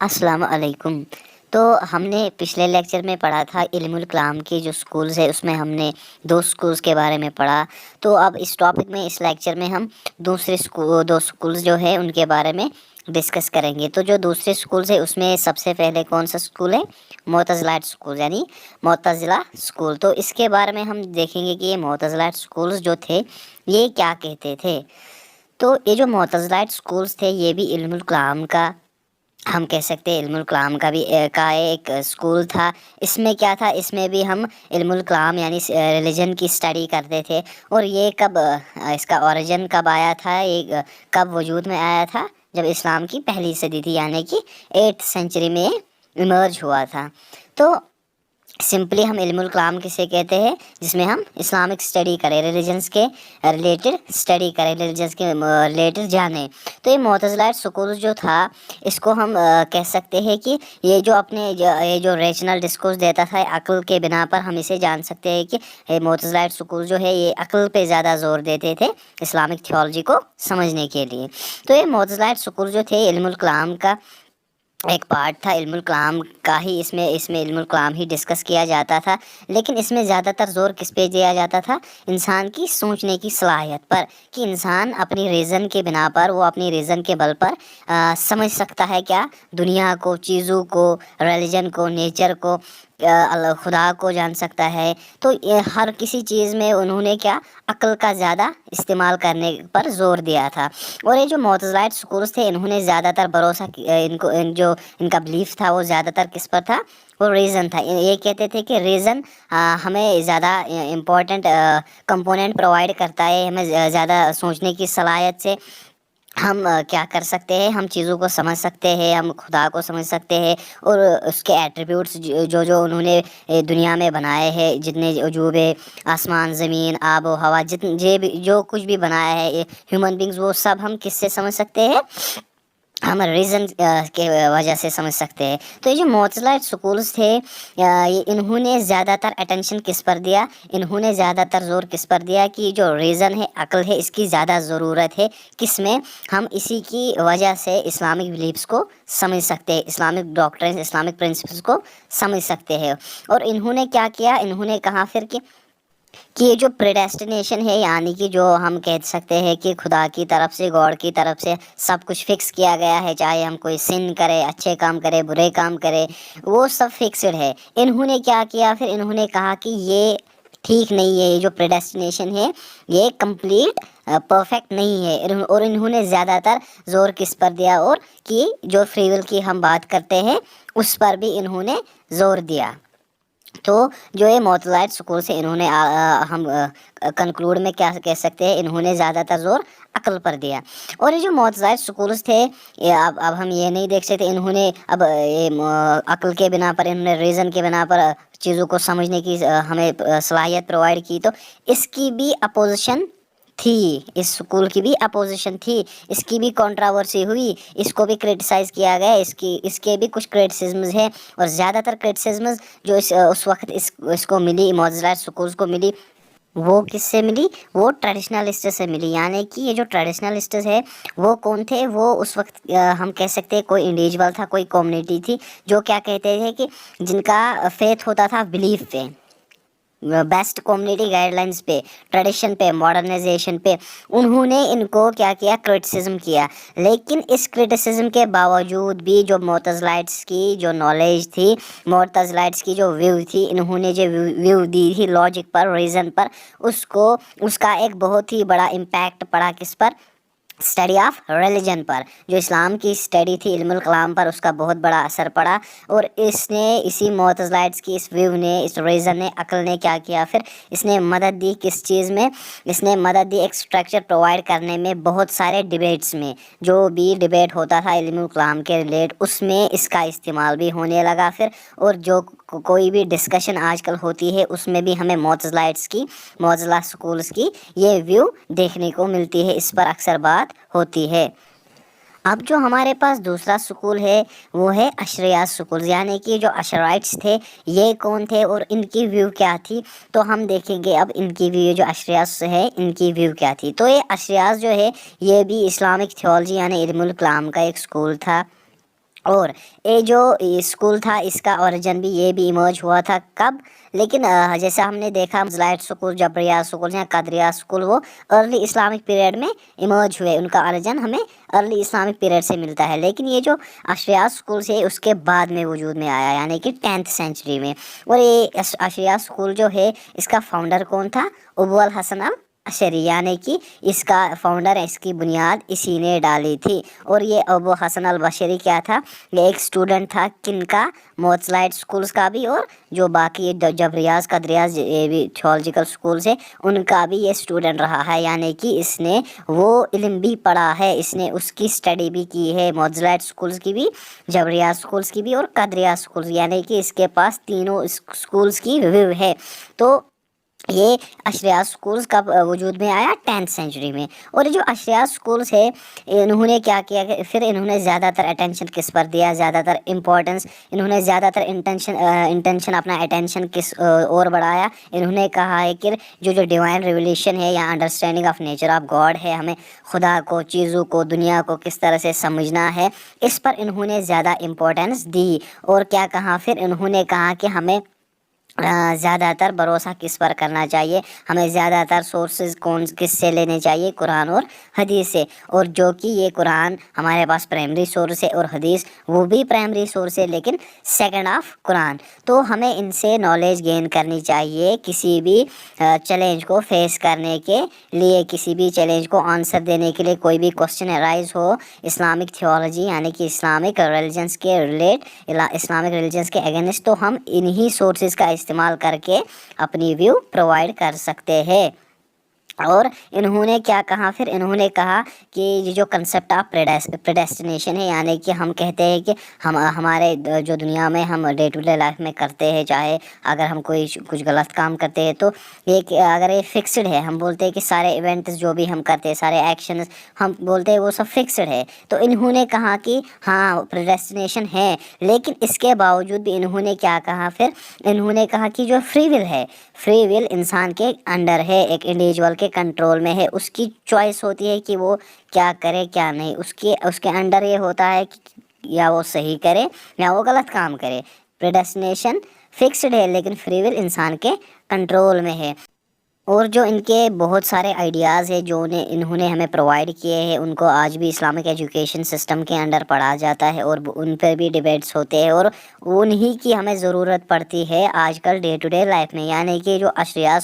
السلام علیکم۔ تو ہم نے پچھلے لیکچر میں پڑھا تھا علم الکلام کے جو سکولز ہے، اس میں ہم نے 2 سکولز کے بارے میں پڑھا۔ تو اب اس ٹاپک میں اس لیکچر میں ہم دوسرے 2 سکولز جو ہے ان کے بارے میں ڈسکس کریں گے۔ تو جو دوسرے سکولز ہے اس میں سب سے پہلے کون سا سکول ہے؟ معتزلہ سکول، یعنی معتزلہ سکول۔ تو اس کے بارے میں ہم دیکھیں گے کہ یہ معتزلہ سکولز جو تھے یہ کیا کہتے تھے۔ تو یہ جو معتزلہ سکولز تھے یہ بھی علم الکلام کا، ہم کہہ سکتے ہیں علم الکلام کا بھی ایک سکول تھا۔ اس میں کیا تھا؟ اس میں بھی ہم علم الکلام یعنی ریلیجن کی اسٹڈی کرتے تھے۔ اور یہ کب اس کا اوریجن کب آیا تھا، یہ کب وجود میں آیا تھا؟ جب اسلام کی پہلی صدی تھی، یعنی کہ 8th سینچری میں ایمرج ہوا تھا۔ تو سمپلی ہم علم الکلام کسے کہتے ہیں؟ جس میں ہم اسلامک اسٹڈی کریں، ریلیجنس کے ریلیٹڈ اسٹڈی کریں، ریلیجنس کے ریلیٹڈ جانیں۔ تو یہ معتزلہ سکول جو تھا اس کو ہم کہہ سکتے ہیں کہ یہ جو یہ جو ریشنل ڈسکورس دیتا تھا عقل کے بنا پر، ہم اسے جان سکتے ہیں کہ معتزلہ سکول جو ہے یہ عقل پہ زیادہ زور دیتے تھے اسلامک تھیولوجی کو سمجھنے کے لیے۔ تو یہ معتزلہ سکول جو تھے علم الکلام کا ایک پارٹ تھا، علم الکلام کا ہی اس میں علم الکلام ہی ڈسکس کیا جاتا تھا۔ لیکن اس میں زیادہ تر زور کس پہ دیا جاتا تھا؟ انسان کی سوچنے کی صلاحیت پر، کہ انسان اپنی ریزن کے بنا پر، وہ اپنی ریزن کے بل پر سمجھ سکتا ہے کیا؟ دنیا کو، چیزوں کو، ریلیجن کو، نیچر کو، خدا کو جان سکتا ہے۔ تو ہر کسی چیز میں انہوں نے کیا؟ عقل کا زیادہ استعمال کرنے پر زور دیا تھا۔ اور یہ جو معتزلہ سکولز تھے انہوں نے زیادہ تر بھروسہ ان کا بلیف تھا وہ زیادہ تر کس پر تھا؟ وہ ریزن تھا۔ یہ کہتے تھے کہ ریزن ہمیں زیادہ امپورٹنٹ کمپوننٹ پرووائڈ کرتا ہے، ہمیں زیادہ سوچنے کی صلاحیت سے ہم کیا کر سکتے ہیں؟ ہم چیزوں کو سمجھ سکتے ہیں، ہم خدا کو سمجھ سکتے ہیں، اور اس کے ایٹریبیوٹس جو انہوں نے دنیا میں بنائے ہیں، جتنے عجوبے، آسمان، زمین، آب و ہوا، جو کچھ بھی بنایا ہے ہیومن بینگز، وہ سب ہم کس سے سمجھ سکتے ہیں؟ ہم ریزن کے وجہ سے سمجھ سکتے ہیں۔ تو یہ جو معتزلہ سکولز تھے انہوں نے زیادہ تر اٹینشن کس پر دیا؟ انہوں نے زیادہ تر زور کس پر دیا کہ جو ریزن ہے، عقل ہے، اس کی زیادہ ضرورت ہے۔ کس میں؟ ہم اسی کی وجہ سے اسلامک بلیفس کو سمجھ سکتے ہیں، اسلامک ڈاکٹرنز، اسلامک پرنسپلس کو سمجھ سکتے ہیں۔ اور انہوں نے کیا کیا؟ انہوں نے کہا پھر کہ یہ جو پریڈیسٹینیشن ہے، یعنی کہ جو ہم کہہ سکتے ہیں کہ خدا کی طرف سے، گاڈ کی طرف سے سب کچھ فکس کیا گیا ہے، چاہے ہم کوئی سن کرے، اچھے کام کرے، برے کام کرے، وہ سب فکسڈ ہے۔ انہوں نے کیا کیا پھر؟ انہوں نے کہا کہ یہ ٹھیک نہیں ہے، یہ جو پریڈیسٹینیشن ہے یہ کمپلیٹ پرفیکٹ نہیں ہے۔ اور انہوں نے زیادہ تر زور کس پر دیا؟ اور کہ جو فری ول کی ہم بات کرتے ہیں اس پر بھی انہوں نے زور دیا۔ تو جو یہ معتزلہ سکول سے انہوں نے ہم کنکلوڈ میں کیا کہہ سکتے ہیں؟ انہوں نے زیادہ تر زور عقل پر دیا۔ اور یہ جو معتزلہ سکولز تھے اب ہم یہ نہیں دیکھ سکتے انہوں نے اب عقل کے بنا پر، انہوں نے ریزن کے بنا پر چیزوں کو سمجھنے کی ہمیں صلاحیت پرووائڈ کی۔ تو اس کی بھی اپوزیشن تھی، اس سکول کی بھی اپوزیشن تھی، اس کی بھی کنٹراورسی ہوئی، اس کو بھی کرٹیسائز کیا گیا، اس کے بھی کچھ کرٹیسزمز ہیں۔ اور زیادہ تر کرٹیسزمز جو اس وقت اس کو ملی، معتزلہ سکولز کو ملی، وہ کس سے ملی؟ وہ ٹریڈیشنلسٹ سے ملی۔ یعنی کہ یہ جو ٹریڈیشنلسٹس ہے وہ کون تھے؟ وہ اس وقت ہم کہہ سکتے ہیں کوئی انڈیویجول تھا، کوئی کمیونٹی تھی، جو کیا کہتے تھے کہ جن کا فیتھ ہوتا تھا بلیف پہ، بیسٹ کمیونٹی گائیڈ لائنس پہ، ٹریڈیشن پہ، ماڈرنائزیشن پہ۔ انہوں نے ان کو کیا کیا؟ کرٹیسزم کیا۔ لیکن اس کرٹیسزم کے باوجود بھی جو معتزلائٹس کی جو نالج تھی، معتزلائٹس کی جو ویو تھی، انہوں نے جو ویو دی تھی لاجک پر، ریزن پر، اس کا ایک بہت ہی بڑا امپیکٹ پڑا کس پر؟ اسٹڈی آف ریلیجن پر۔ جو اسلام کی اسٹڈی تھی علم الکلام پر، اس کا بہت بڑا اثر پڑا۔ اور اسی معتزلائٹس کی اس ویو نے، اس ریزن نے، عقل نے کیا کیا پھر؟ اس نے مدد دی کس چیز میں؟ اس نے مدد دی ایک اسٹرکچر پرووائڈ کرنے میں، بہت سارے ڈیبیٹس میں۔ جو بھی ڈیبیٹ ہوتا تھا علم الکلام کے ریلیٹ، اس میں اس کا استعمال بھی ہونے لگا پھر۔ اور جو کوئی بھی ڈسکشن آج کل ہوتی ہے اس میں بھی ہمیں معتزلائٹس کی، معتزلہ سکولز کی یہ ویو دیکھنے کو ملتی ہے، اس پر اکثر بات ہوتی ہے۔ اب جو ہمارے پاس دوسرا سکول ہے وہ ہے اشعریہ سکول، یعنی کہ جو اشعرائٹس تھے یہ کون تھے اور ان کی ویو کیا تھی؟ تو ہم دیکھیں گے اب ان کی ویو، جو اشعریہ ہے ان کی ویو کیا تھی۔ تو یہ اشعریہ جو ہے یہ بھی اسلامک تھیولوجی یعنی علم الکلام کا ایک سکول تھا۔ اور یہ جو اسکول تھا اس کا اوریجن بھی یہ بھی ایمرج ہوا تھا کب، لیکن جیسا ہم نے دیکھا موزلائٹ اسکول، جبریہ اسکول یا قادریہ اسکول وہ ارلی اسلامک پیریڈ میں ایمرج ہوئے، ان کا اوریجن ہمیں ارلی اسلامک پیریڈ سے ملتا ہے، لیکن یہ جو اشریہ اسکول سے اس کے بعد میں وجود میں آیا، یعنی کہ 10th سینچری میں۔ اور یہ اشریہ اسکول جو ہے اس کا فاؤنڈر کون تھا؟ ابو الحسن الاشعری، یعنی کہ اس کا فاؤنڈر، اس کی بنیاد اسی نے ڈالی تھی۔ اور یہ ابو حسن البشری کیا تھا؟ یہ ایک اسٹوڈنٹ تھا، کن کا؟ موزلائٹ اسکولس کا بھی، اور جو باقی جبریاز قدریاز یہ بھی تھیولوجیکل اسکولس ہیں ان کا بھی یہ اسٹوڈنٹ رہا ہے، یعنی کہ اس نے وہ علم بھی پڑھا ہے، اس نے اس کی اسٹڈی بھی کی ہے، موزلائٹ اسکولس کی بھی، جبریاز اسکولس کی بھی، اور قدریہ اسکولس، یعنی کہ اس کے پاس تینوں اسکولس کی ویو ہے۔ تو یہ اشریہ اسکولس کب وجود میں آیا؟ 10th سینچری میں۔ اور جو اشریہ اسکولس ہے انہوں نے کیا کیا کہ پھر انہوں نے زیادہ تر اٹینشن کس پر دیا، زیادہ تر امپورٹنس، انہوں نے زیادہ تر انٹینشن اپنا اٹینشن کس اور بڑھایا؟ انہوں نے کہا ہے کہ جو ڈیوائن ریولیشن ہے یا understanding of nature of God ہے، ہمیں خدا کو، چیزوں کو، دنیا کو کس طرح سے سمجھنا ہے، اس پر انہوں نے زیادہ امپورٹنس دی۔ اور کیا کہا پھر؟ انہوں نے کہا کہ ہمیں زیادہ تر بھروسہ کس پر کرنا چاہیے، ہمیں زیادہ تر سورسز کس سے لینے چاہیے؟ قرآن اور حدیث سے۔ اور جو کہ یہ قرآن ہمارے پاس پرائمری سورس ہے اور حدیث وہ بھی پرائمری سورس ہے، لیکن سیکنڈ آف قرآن۔ تو ہمیں ان سے نالج گین کرنی چاہیے کسی بھی چیلنج کو فیس کرنے کے لیے، کسی بھی چیلنج کو آنسر دینے کے لیے، کوئی بھی کوسچن ارائز ہو اسلامک تھیولوجی یعنی کہ اسلامک ریلیجنس کے اسلامک ریلیجنس کے اگینسٹ، تو ہم انہی سورسز کا استعمال کر کے اپنی ویو پرووائڈ کر سکتے ہیں۔ اور انہوں نے کیا کہا پھر؟ انہوں نے کہا کہ یہ جو کنسیپٹ آف پریڈیسٹینیشن ہے، یعنی کہ ہم کہتے ہیں کہ ہمارے جو دنیا میں ہم ڈے ٹو ڈے لائف میں کرتے ہیں، چاہے اگر ہم کچھ غلط کام کرتے ہیں تو یہ اگر یہ فکسڈ ہے، ہم بولتے ہیں کہ سارے ایونٹس جو بھی ہم کرتے ہیں، سارے ایکشنز ہم بولتے ہیں وہ سب فکسڈ ہے۔ تو انہوں نے کہا کہ ہاں پریڈیسٹینیشن ہے، لیکن اس کے باوجود بھی انہوں نے کیا کہا پھر؟ انہوں نے کہا کہ جو فری ول ہے، فری ول انسان کے انڈر ہے، ایک انڈیویجول کے کنٹرول میں ہے، اس کی چوائس ہوتی ہے کہ وہ کیا کرے کیا نہیں، اس کے انڈر یہ ہوتا ہے کہ یا وہ صحیح کرے یا وہ غلط کام کرے۔ پریڈیسٹینیشن فکسڈ ہے لیکن فری ول انسان کے کنٹرول میں ہے۔ اور جو ان کے بہت سارے آئیڈیاز ہیں جو انہوں نے ہمیں پرووائڈ کیے ہیں، ان کو آج بھی اسلامک ایجوکیشن سسٹم کے انڈر پڑھا جاتا ہے، اور ان پر بھی ڈیبیٹس ہوتے ہیں، اور انہی کی ہمیں ضرورت پڑتی ہے آج کل ڈے ٹو ڈے لائف میں۔ یعنی کہ جو اشریہ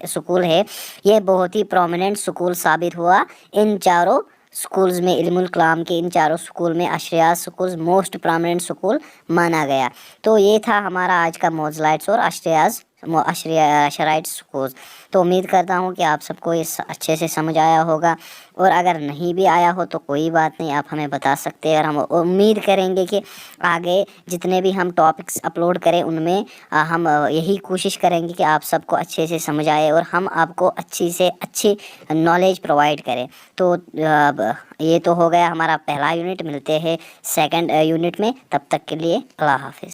سکول ہے یہ بہت ہی پرومیننٹ سکول ثابت ہوا ان چاروں سکولز میں، علم الکلام کے ان چاروں سکول میں اشریہ سکولز موسٹ پرومیننٹ سکول مانا گیا۔ تو یہ تھا ہمارا آج کا موزلائٹس اور اشرائٹ سکولز۔ تو امید کرتا ہوں کہ آپ سب کو اس اچھے سے سمجھ آیا ہوگا، اور اگر نہیں بھی آیا ہو تو کوئی بات نہیں، آپ ہمیں بتا سکتے ہیں، اور ہم امید کریں گے کہ آگے جتنے بھی ہم ٹاپکس اپلوڈ کریں ان میں ہم یہی کوشش کریں گے کہ آپ سب کو اچھے سے سمجھ آئے اور ہم آپ کو اچھی سے اچھی نالج پرووائڈ کریں۔ تو یہ تو ہو گیا ہمارا پہلا یونٹ، ملتے ہیں سیکنڈ یونٹ میں، تب تک کے لیے اللہ حافظ۔